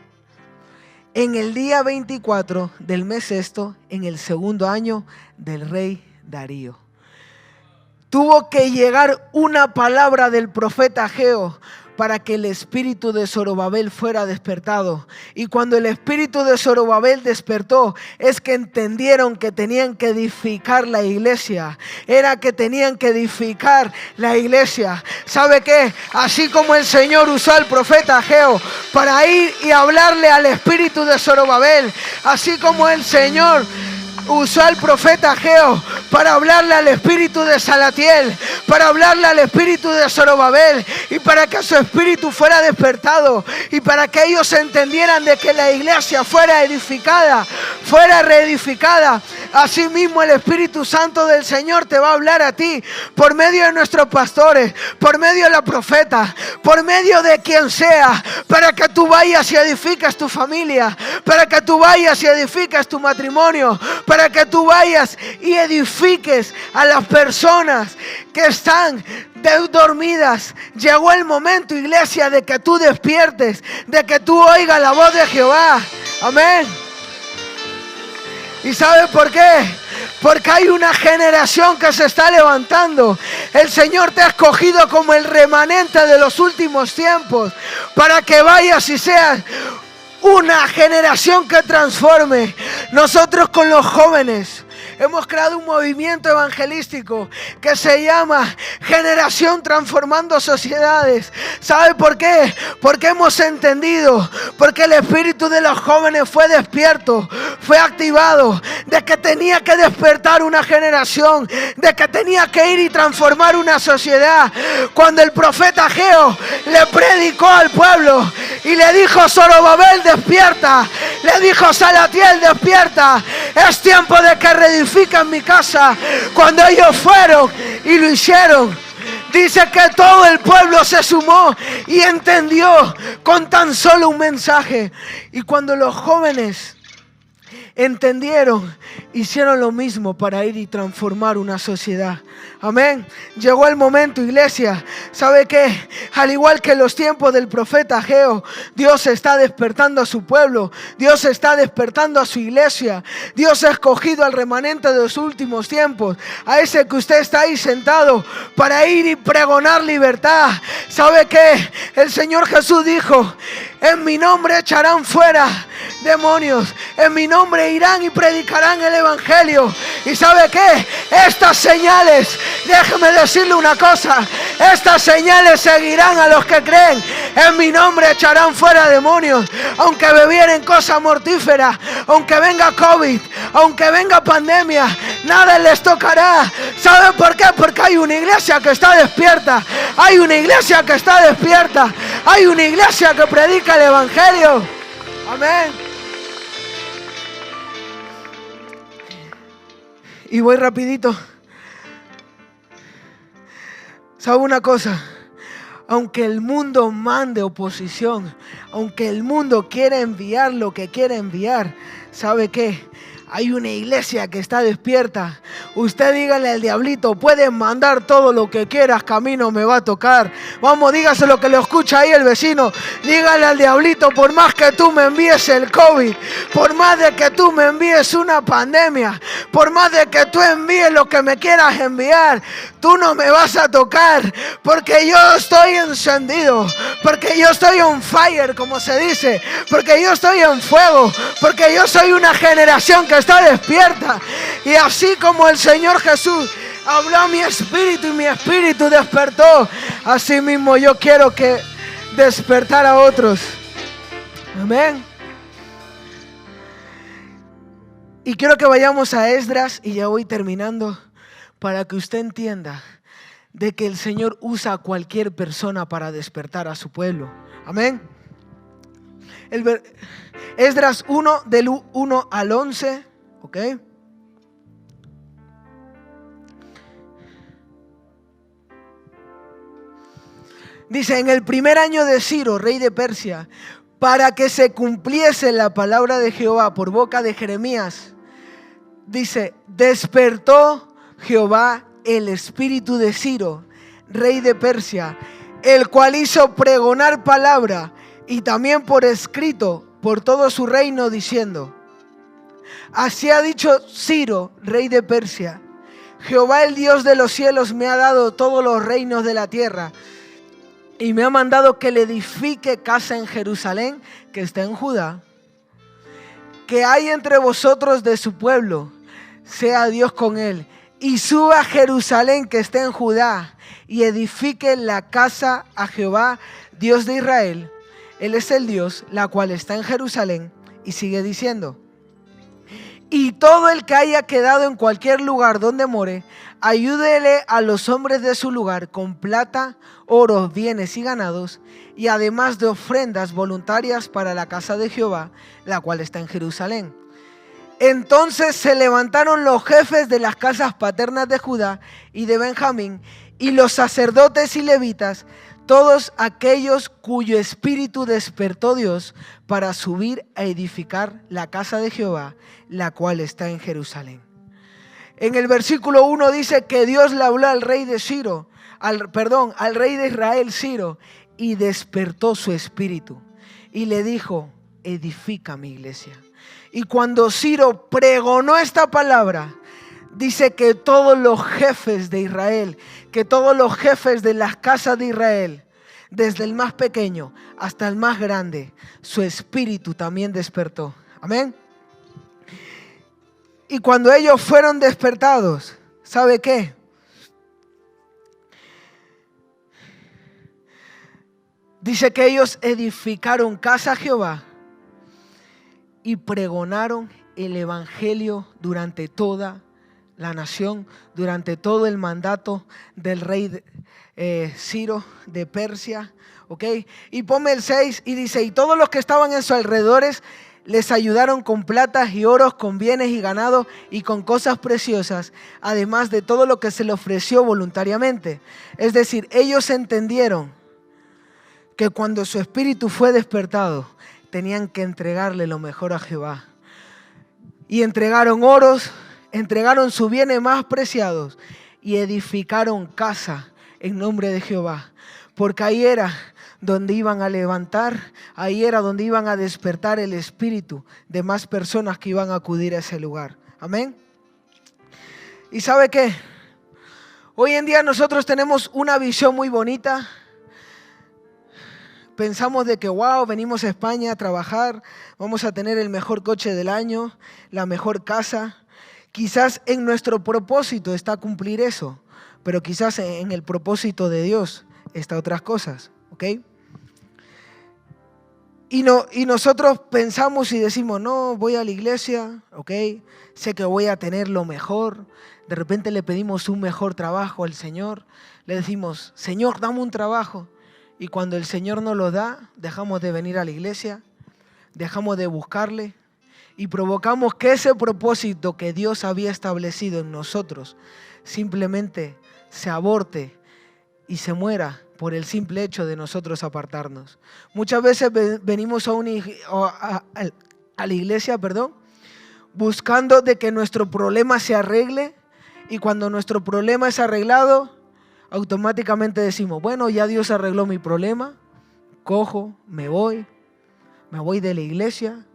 A: en el día 24 del mes sexto, en el segundo año del rey Darío. Tuvo que llegar una palabra del profeta Ageo para que el espíritu de Zorobabel fuera despertado. Y cuando el espíritu de Zorobabel despertó, es que entendieron que tenían que edificar la iglesia. Era que tenían que edificar la iglesia. ¿Sabe qué? Así como el Señor usó al profeta Ageo para ir y hablarle al espíritu de Zorobabel, así como el Señor usó al profeta Ageo para hablarle al espíritu de Salatiel, para hablarle al espíritu de Zorobabel, y para que su espíritu fuera despertado, y para que ellos entendieran de que la iglesia fuera edificada, fuera reedificada. Asimismo, el Espíritu Santo del Señor te va a hablar a ti por medio de nuestros pastores, por medio de la profeta, por medio de quien sea, para que tú vayas y edifiques tu familia, para que tú vayas y edifiques tu matrimonio, para que tú vayas y edifiques a las personas que están dormidas. Llegó el momento, iglesia, de que tú despiertes, de que tú oigas la voz de Jehová. Amén. ¿Y sabe por qué? Porque hay una generación que se está levantando. El Señor te ha escogido como el remanente de los últimos tiempos, para que vayas y seas una generación que transforme. Nosotros con los jóvenes hemos creado un movimiento evangelístico que se llama Generación Transformando Sociedades. ¿Sabe por qué? Porque hemos entendido, porque el espíritu de los jóvenes fue despierto, fue activado, de que tenía que despertar una generación, de que tenía que ir y transformar una sociedad. Cuando el profeta Ageo le predicó al pueblo y le dijo: Zorobabel, despierta. Le dijo: Salatiel, despierta. Es tiempo de que reedifiquen mi casa. Cuando ellos fueron y lo hicieron, dice que todo el pueblo se sumó y entendió con tan solo un mensaje. Y cuando los jóvenes entendieron, hicieron lo mismo para ir y transformar una sociedad. Amén. Llegó el momento, iglesia. ¿Sabe qué? Al igual que en los tiempos del profeta Ageo, Dios está despertando a su pueblo. Dios está despertando a su iglesia. Dios ha escogido al remanente de los últimos tiempos, a ese que usted está ahí sentado, para ir y pregonar libertad. ¿Sabe qué? El Señor Jesús dijo: en mi nombre echarán fuera demonios, en mi nombre irán y predicarán el evangelio. ¿Y sabe qué? Estas señales, déjeme decirle una cosa, estas señales seguirán a los que creen. En mi nombre echarán fuera demonios, aunque bebieren cosas mortíferas, aunque venga COVID, aunque venga pandemia, nada les tocará. ¿Sabe por qué? Porque hay una iglesia que está despierta, hay una iglesia que está despierta, hay una iglesia que predica el evangelio. Amén. Y voy rapidito. ¿Sabe una cosa? Aunque el mundo mande oposición, aunque el mundo quiera enviar lo que quiere enviar, ¿sabe qué? Hay una iglesia que está despierta. Usted dígale al diablito: puedes mandar todo lo que quieras, que a mí no me va a tocar. Vamos, dígaselo, que lo escucha ahí el vecino. Dígale al diablito: por más que tú me envíes el COVID, por más de que tú me envíes una pandemia, por más de que tú envíes lo que me quieras enviar, tú no me vas a tocar, porque yo estoy encendido, porque yo estoy on fire, como se dice, porque yo estoy en fuego, porque yo soy una generación que está despierta. Y así como el Señor Jesús habló a mi espíritu y mi espíritu despertó, así mismo yo quiero que despertar a otros. Amén. Y quiero que vayamos a Esdras, y ya voy terminando, para que usted entienda de que el Señor usa a cualquier persona para despertar a su pueblo. Amén. Esdras 1, del 1 al 11, ¿ok? Dice: en el primer año de Ciro, rey de Persia, para que se cumpliese la palabra de Jehová por boca de Jeremías, dice: despertó Jehová el espíritu de Ciro, rey de Persia, el cual hizo pregonar palabra y también por escrito por todo su reino, diciendo: así ha dicho Ciro, rey de Persia: Jehová, el Dios de los cielos, me ha dado todos los reinos de la tierra, y me ha mandado que le edifique casa en Jerusalén, que está en Judá, que hay entre vosotros de su pueblo, sea Dios con él, y suba a Jerusalén, que está en Judá, y edifique la casa a Jehová, Dios de Israel. Él es el Dios, la cual está en Jerusalén. Y sigue diciendo: Y todo el que haya quedado en cualquier lugar donde more, ayúdele a los hombres de su lugar con plata, oro, bienes y ganados, y además de ofrendas voluntarias para la casa de Jehová, la cual está en Jerusalén. Entonces se levantaron los jefes de las casas paternas de Judá y de Benjamín, y los sacerdotes y levitas, todos aquellos cuyo espíritu despertó Dios para subir a edificar la casa de Jehová, la cual está en Jerusalén. En el versículo 1 dice que Dios le habló al rey de al rey de Israel, Ciro, y despertó su espíritu y le dijo: edifica mi iglesia. Y cuando Ciro pregonó esta palabra, dice que todos los jefes de Israel, que todos los jefes de las casas de Israel, desde el más pequeño hasta el más grande, su espíritu también despertó. Amén. Y cuando ellos fueron despertados, ¿sabe qué? Dice que ellos edificaron casa a Jehová y pregonaron el evangelio durante toda la nación, durante todo el mandato del rey Ciro de Persia. ¿Ok? Y ponme el 6 y dice: y todos los que estaban en sus alrededores les ayudaron con platas y oros, con bienes y ganado y con cosas preciosas, además de todo lo que se le ofreció voluntariamente. Es decir, ellos entendieron que cuando su espíritu fue despertado, tenían que entregarle lo mejor a Jehová. Y entregaron oros, entregaron sus bienes más preciados y edificaron casa en nombre de Jehová. Porque ahí era donde iban a levantar, ahí era donde iban a despertar el espíritu de más personas que iban a acudir a ese lugar. Amén. ¿Y sabe qué? Hoy en día nosotros tenemos una visión muy bonita. Pensamos de que wow, venimos a España a trabajar, vamos a tener el mejor coche del año, la mejor casa. Quizás en nuestro propósito está cumplir eso, pero quizás en el propósito de Dios está otras cosas, ¿ok? Y nosotros pensamos y decimos: no, voy a la iglesia, ¿ok? Sé que voy a tener lo mejor. De repente le pedimos un mejor trabajo al Señor. Le decimos: Señor, dame un trabajo. Y cuando el Señor nos lo da, dejamos de venir a la iglesia, dejamos de buscarle y provocamos que ese propósito que Dios había establecido en nosotros simplemente se aborte y se muera por el simple hecho de nosotros apartarnos. Muchas veces venimos a la iglesia, buscando de que nuestro problema se arregle, y cuando nuestro problema es arreglado, automáticamente decimos: bueno, ya Dios arregló mi problema, cojo, me voy de la iglesia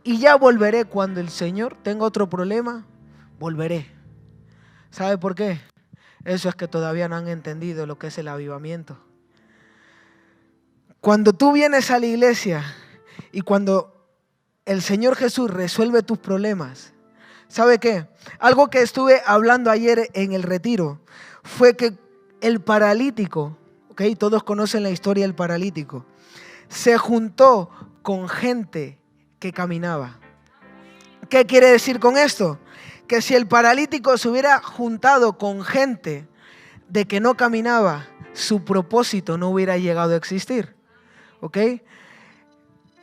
A: y ya volveré cuando el Señor tenga otro problema, volveré. ¿Sabe por qué? Eso es que todavía no han entendido lo que es el avivamiento. Cuando tú vienes a la iglesia y cuando el Señor Jesús resuelve tus problemas, ¿sabe qué? Algo que estuve hablando ayer en el retiro fue que el paralítico, ¿ok? Todos conocen la historia del paralítico, se juntó con gente que caminaba. ¿Qué quiere decir con esto? Que si el paralítico se hubiera juntado con gente de que no caminaba, su propósito no hubiera llegado a existir. ¿Ok?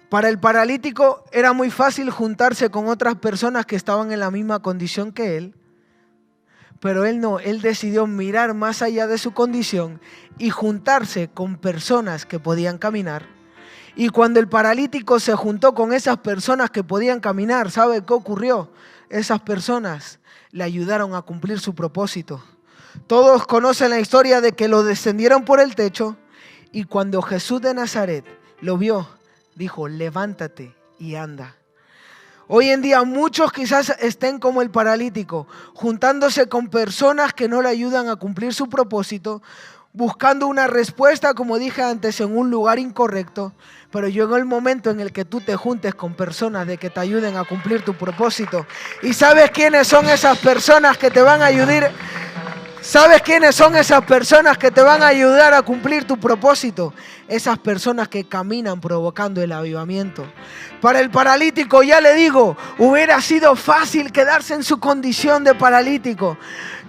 A: Para el paralítico era muy fácil juntarse con otras personas que estaban en la misma condición que él, pero él no, él decidió mirar más allá de su condición y juntarse con personas que podían caminar. Y cuando el paralítico se juntó con esas personas que podían caminar, ¿sabe qué ocurrió? Esas personas le ayudaron a cumplir su propósito. Todos conocen la historia de que lo descendieron por el techo y cuando Jesús de Nazaret lo vio, dijo: levántate y anda. Hoy en día muchos quizás estén como el paralítico, juntándose con personas que no le ayudan a cumplir su propósito, buscando una respuesta, como dije antes, en un lugar incorrecto. Pero llegó el momento en el que tú te juntes con personas de que te ayuden a cumplir tu propósito. ¿Y sabes quiénes son esas personas que te van a ayudar? ¿Sabes quiénes son esas personas que te van a ayudar a cumplir tu propósito? Esas personas que caminan provocando el avivamiento. Para el paralítico, ya le digo, hubiera sido fácil quedarse en su condición de paralítico,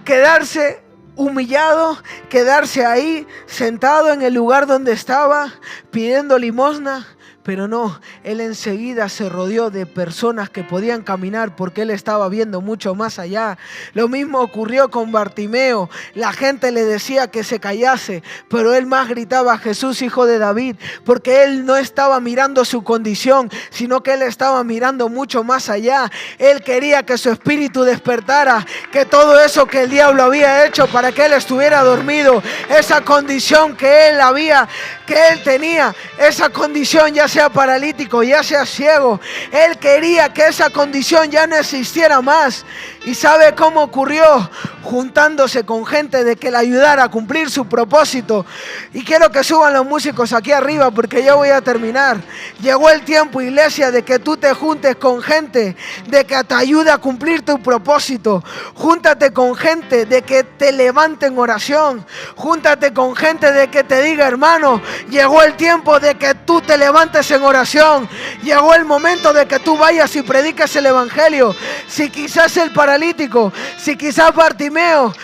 A: quedarse humillado, quedarse ahí sentado en el lugar donde estaba pidiendo limosna. Pero no, él enseguida se rodeó de personas que podían caminar porque él estaba viendo mucho más allá. Lo mismo ocurrió con Bartimeo. La gente le decía que se callase, pero él más gritaba: Jesús, hijo de David, porque él no estaba mirando su condición, sino que él estaba mirando mucho más allá. Él quería que su espíritu despertara, que todo eso que el diablo había hecho para que él estuviera dormido, esa condición que él tenía, esa condición, ya sea paralítico, ya sea ciego, él quería que esa condición ya no existiera más. ¿Y sabe cómo ocurrió? Juntándose con gente de que le ayudara a cumplir su propósito. Y quiero que suban los músicos aquí arriba porque ya voy a terminar. Llegó el tiempo, iglesia, de que tú te juntes con gente de que te ayude a cumplir tu propósito. Júntate con gente de que te levante en oración. Júntate con gente de que te diga: hermano, llegó el tiempo de que tú te levantes en oración. Llegó el momento de que tú vayas y prediques el evangelio. Si quizás el paralítico, si quizás Bartimeo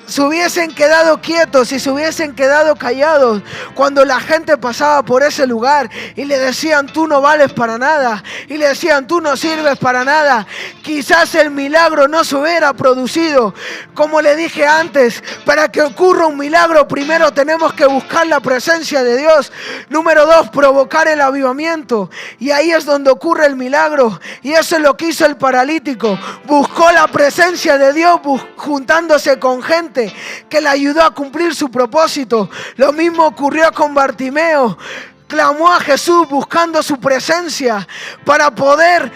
A: se hubiesen quedado quietos, si se hubiesen quedado callados cuando la gente pasaba por ese lugar y le decían: tú no vales para nada, y le decían: tú no sirves para nada, quizás el milagro no se hubiera producido. Como le dije antes, para que ocurra un milagro primero tenemos que buscar la presencia de Dios. Número 2, provocar el avivamiento, y ahí es donde ocurre el milagro. Y eso es lo que hizo el paralítico. Buscó la presencia de Dios juntándose con gente que le ayudó a cumplir su propósito. Lo mismo ocurrió con Bartimeo. Clamó a Jesús buscando su presencia para poder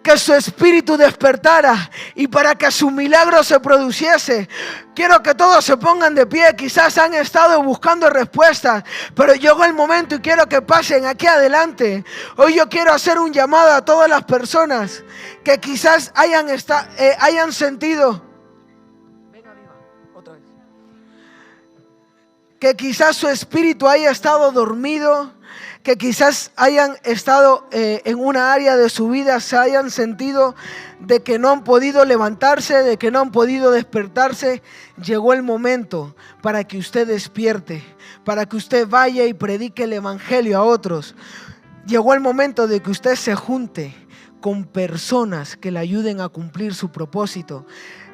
A: que su espíritu despertara y para que su milagro se produciese. Quiero que todos se pongan de pie. Quizás han estado buscando respuestas, pero llegó el momento y quiero que pasen aquí adelante. Hoy yo quiero hacer un llamado a todas las personas que quizás hayan sentido que quizás su espíritu haya estado dormido, que quizás hayan estado en una área de su vida, se hayan sentido de que no han podido levantarse, de que no han podido despertarse. Llegó el momento para que usted despierte, para que usted vaya y predique el evangelio a otros. Llegó el momento de que usted se junte con personas que le ayuden a cumplir su propósito.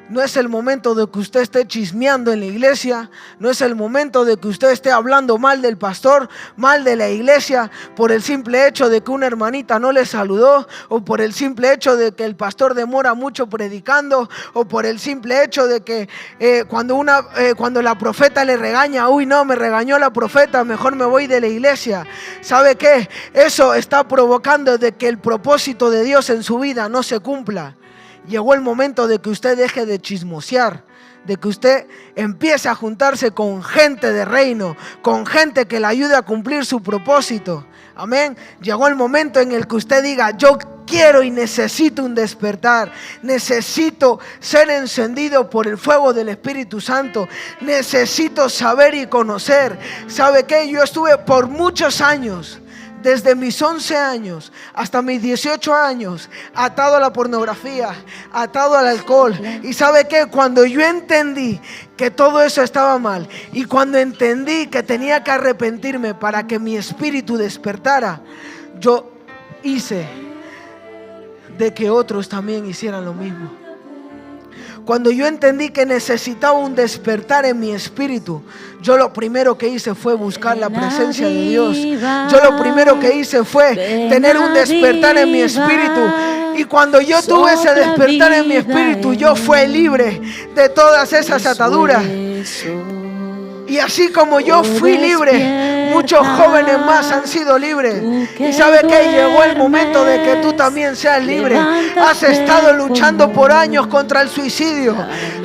A: No es el momento de que usted esté chismeando en la iglesia. No es el momento de que usted esté hablando mal del pastor, mal de la iglesia, por el simple hecho de que una hermanita no le saludó, o por el simple hecho de que el pastor demora mucho predicando, o por el simple hecho de que cuando la profeta le regaña: uy, no, me regañó la profeta, mejor me voy de la iglesia. ¿Sabe qué? Eso está provocando de que el propósito de Dios en su vida no se cumpla. Llegó el momento de que usted deje de chismosear, de que usted empiece a juntarse con gente de reino, con gente que le ayude a cumplir su propósito. Amén. Llegó el momento en el que usted diga: yo quiero y necesito un despertar, necesito ser encendido por el fuego del Espíritu Santo, necesito saber y conocer. ¿Sabe qué? Yo estuve por muchos años, desde mis 11 años hasta mis 18 años, atado a la pornografía, atado al alcohol. Y ¿sabe qué? Cuando yo entendí que todo eso estaba mal, y cuando entendí que tenía que arrepentirme para que mi espíritu despertara, yo hice de que otros también hicieran lo mismo. Cuando yo entendí que necesitaba un despertar en mi espíritu, yo lo primero que hice fue buscar la presencia de Dios. Yo lo primero que hice fue tener un despertar en mi espíritu. Y cuando yo tuve ese despertar en mi espíritu, yo fui libre de todas esas ataduras. Y así como yo fui libre, muchos jóvenes más han sido libres. Y sabe que llegó el momento de que tú también seas libre. Has estado luchando por años contra el suicidio.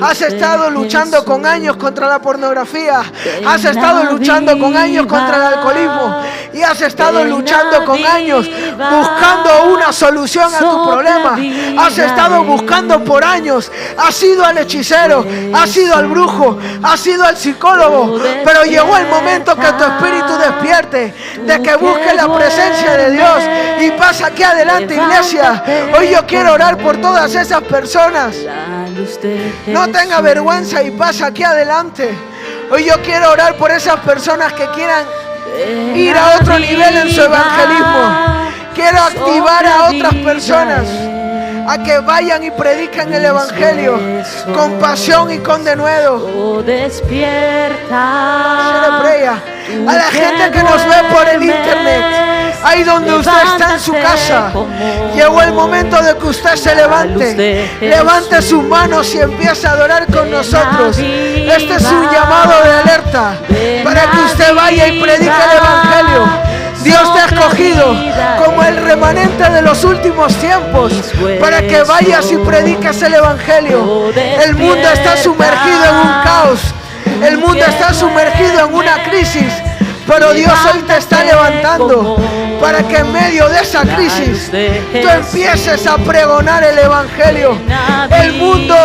A: Has estado luchando con años contra la pornografía. Has estado luchando con años contra el alcoholismo. Y has estado luchando con años buscando una solución a tu problema. Has estado buscando por años. Has ido al hechicero, has ido al brujo, has ido al psicólogo. Pero llegó el momento que tu espíritu despierte, de que busques la presencia de Dios. Y pasa aquí adelante, iglesia. Hoy yo quiero orar por todas esas personas. No tenga vergüenza y pasa aquí adelante. Hoy yo quiero orar por esas personas que quieran ir a otro nivel en su evangelismo. Quiero activar a otras personas a que vayan y prediquen el evangelio con pasión y con denuedo. A la gente que nos ve por el internet, ahí donde usted está en su casa, llegó el momento de que usted se levante, levante sus manos y empiece a adorar con nosotros. Este es un llamado de alerta para que usted vaya y predique el evangelio. Dios te ha escogido como el remanente de los últimos tiempos para que vayas y prediques el evangelio. El mundo está sumergido en un caos. El mundo está sumergido en una crisis. Pero Dios hoy te está levantando para que en medio de esa crisis tú empieces a pregonar el evangelio. El mundo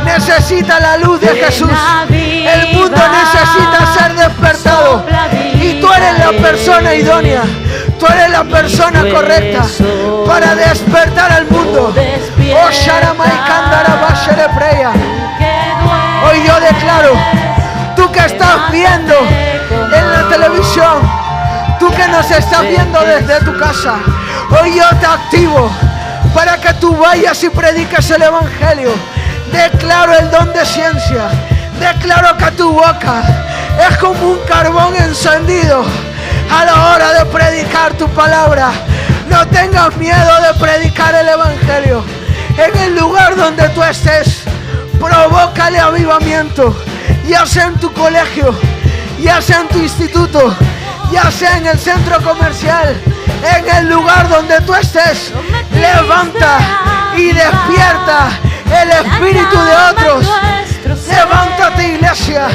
A: necesita la luz de Jesús. El mundo necesita ser despertado. Y tú eres la persona idónea. Tú eres la persona correcta para despertar al mundo. Oh, Sharamai Kandara Bashere Preya. Hoy yo declaro, tú que estás viendo en la televisión, tú que nos estás viendo desde tu casa, hoy yo te activo para que tú vayas y prediques el evangelio. Declaro el don de ciencia. Declaro que tu boca es como un carbón encendido a la hora de predicar tu palabra. No tengas miedo de predicar el evangelio. En el lugar donde tú estés, provócale avivamiento, ya sea en tu colegio, ya sea en tu instituto, ya sea en el centro comercial, en el lugar donde tú estés. Levanta y despierta el espíritu de otros. Levántate, iglesia.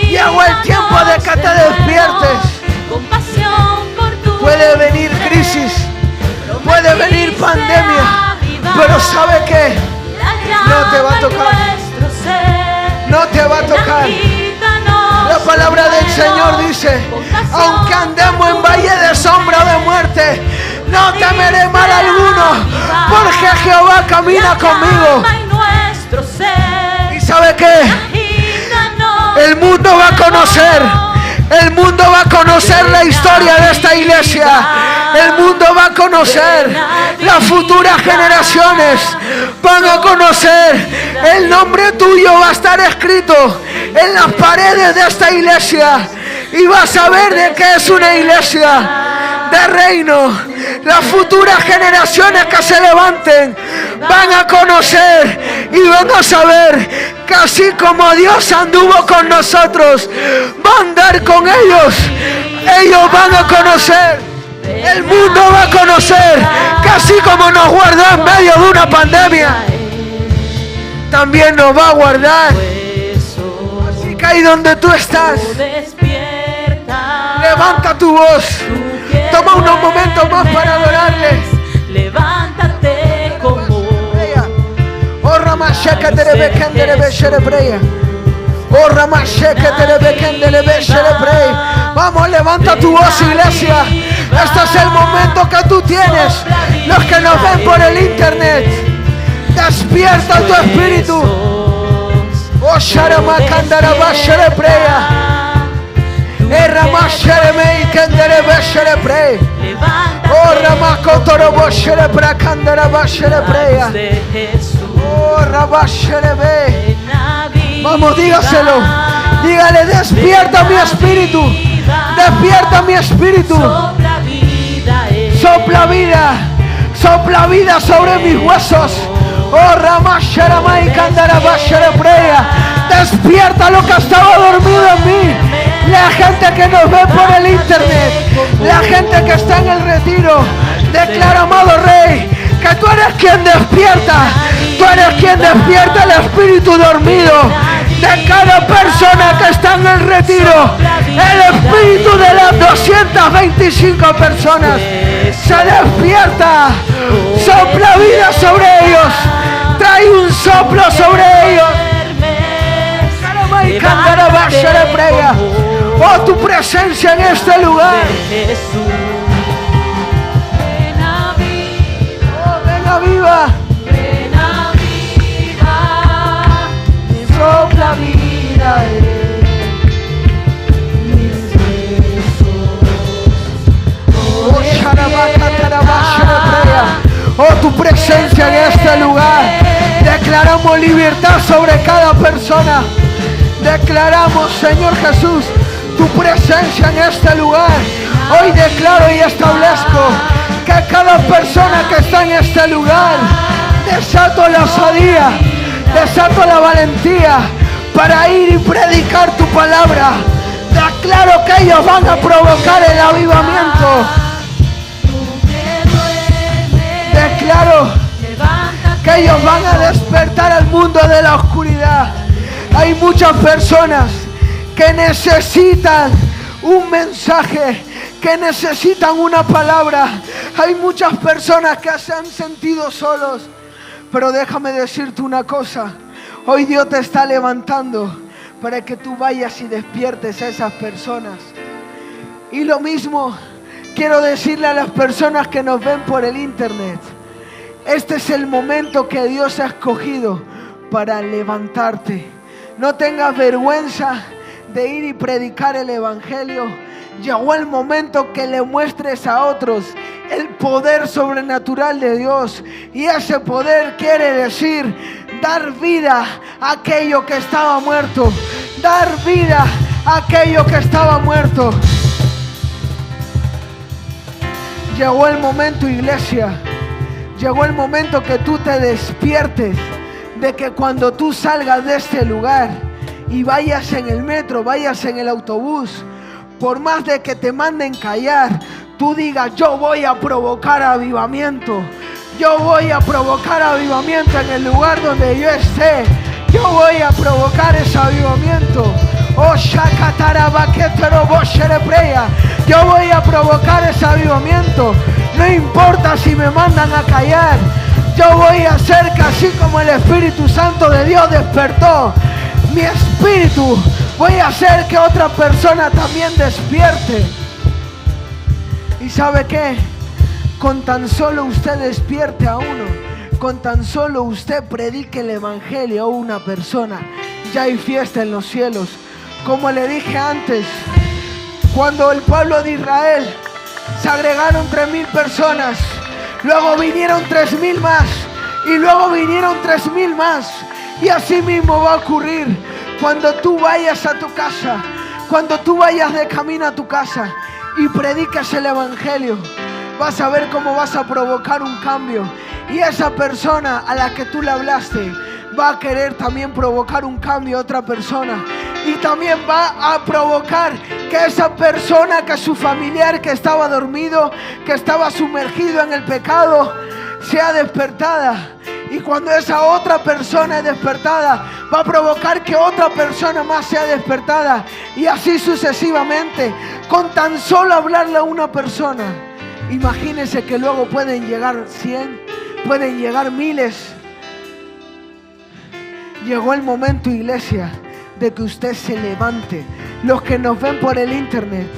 A: Llegó el tiempo de que te despiertes. Puede venir crisis, puede venir pandemia, pero ¿sabe qué? No te va a tocar. No te va a tocar. La palabra del Señor dice: aunque andemos en valle de sombra de muerte, no temeré mal alguno, porque Jehová camina conmigo. ¿Y sabe qué? El mundo va a conocer. El mundo va a conocer la historia de esta iglesia. El mundo va a conocer. Las futuras generaciones van a conocer. El nombre tuyo va a estar escrito en las paredes de esta iglesia. Y vas a ver de qué es una iglesia de reino. Las futuras generaciones que se levanten van a conocer y van a saber que así como Dios anduvo con nosotros, va a andar con ellos. Ellos van a conocer. El mundo va a conocer que así como nos guardó en medio de una pandemia, también nos va a guardar. Así que ahí donde tú estás, levanta tu voz. Toma unos momentos más para adorarle.
B: Levántate como
A: Oh, Ramasheka Terebekendere Sherebreya. Oh, Ramasheka Terebekendere Sherebreya. Vamos, levanta tu voz, iglesia. Este es el momento que tú tienes. Los que nos ven por el internet, despierta tu espíritu. Oh, Sharamakandara Basherebreya. Ramasheremei Kendere Besherebre. Oh, Ramakotorobo Sherebra Kandara Basherebreya. Oh, Rabasherebe. Vamos, dígaselo. Dígale: despierta mi espíritu. Despierta mi espíritu. Sopla vida. Sopla vida sobre mis huesos. Oh, Ramasheremei Kandara Basherebreya. Despierta lo que estaba dormido en mí. La gente que nos ve por el internet, la gente que está en el retiro, declara, amado Rey, que tú eres quien despierta. Tú eres quien despierta el espíritu dormido de cada persona que está en el retiro. El espíritu de las 225 personas se despierta. Sopla vida sobre ellos. Trae un soplo sobre ellos. Oh, tu presencia en este lugar. Oh, ven a viva. Sopla vida en mis huesos. Oh, tu presencia en este lugar. Declaramos libertad sobre cada persona. Declaramos, Señor Jesús, tu presencia en este lugar. Hoy declaro y establezco que cada persona que está en este lugar, desato la osadía, desato la valentía para ir y predicar tu palabra. Declaro que ellos van a provocar el avivamiento. Declaro que ellos van a despertar al mundo de la oscuridad. Hay muchas personas que necesitan un mensaje, que necesitan una palabra. Hay muchas personas que se han sentido solos. Pero déjame decirte una cosa. Hoy Dios te está levantando para que tú vayas y despiertes a esas personas. Y lo mismo quiero decirle a las personas que nos ven por el internet. Este es el momento que Dios ha escogido para levantarte. No tengas vergüenza de ir y predicar el evangelio. Llegó el momento que le muestres a otros el poder sobrenatural de Dios. Y ese poder quiere decir dar vida a aquello que estaba muerto. Dar vida a aquello que estaba muerto. Llegó el momento, iglesia. Llegó el momento que tú te despiertes. De que cuando tú salgas de este lugar y vayas en el metro, vayas en el autobús, por más de que te manden callar, tú digas, yo voy a provocar avivamiento. Yo voy a provocar avivamiento en el lugar donde yo esté. Yo voy a provocar ese avivamiento. Oh, yo voy a provocar ese avivamiento. No importa si me mandan a callar. Yo voy a hacer que así como el Espíritu Santo de Dios despertó mi espíritu, voy a hacer que otra persona también despierte. ¿Y sabe qué? Con tan solo usted despierte a uno, con tan solo usted predique el evangelio a una persona, ya hay fiesta en los cielos. Como le dije antes, cuando el pueblo de Israel se agregaron 3,000 personas, luego vinieron 3,000 más, y luego vinieron 3,000 más. Y así mismo va a ocurrir cuando tú vayas a tu casa, cuando tú vayas de camino a tu casa y predicas el evangelio. Vas a ver cómo vas a provocar un cambio. Y esa persona a la que tú le hablaste va a querer también provocar un cambio a otra persona. Y también va a provocar que esa persona, que su familiar que estaba dormido, que estaba sumergido en el pecado, sea despertada. Y cuando esa otra persona es despertada, va a provocar que otra persona más sea despertada. Y así sucesivamente. Con tan solo hablarle a una persona, imagínense que luego pueden llegar 100, pueden llegar miles. Llegó el momento, iglesia, de que usted se levante. Los que nos ven por el internet,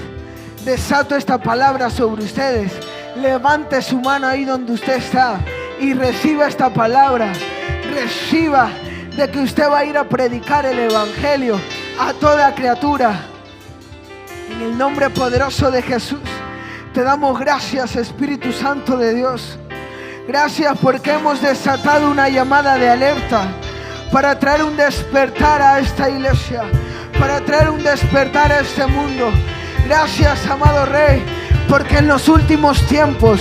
A: desato esta palabra sobre ustedes. Levante su mano ahí donde usted está y reciba esta palabra. Reciba de que usted va a ir a predicar el evangelio a toda criatura. En el nombre poderoso de Jesús, te damos gracias, Espíritu Santo de Dios. Gracias porque hemos desatado una llamada de alerta para traer un despertar a esta iglesia, para traer un despertar a este mundo. Gracias, amado Rey, porque en los últimos tiempos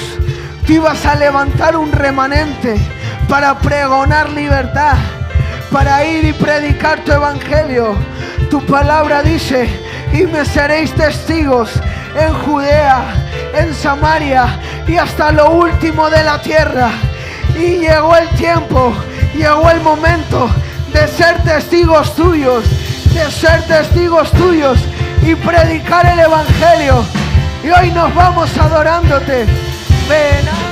A: tú ibas a levantar un remanente para pregonar libertad, para ir y predicar tu evangelio. Tu palabra dice y me seréis testigos en Judea, en Samaria y hasta lo último de la tierra. Y llegó el tiempo, llegó el momento de ser testigos tuyos, y predicar el Evangelio. Y hoy nos vamos adorándote. Ven.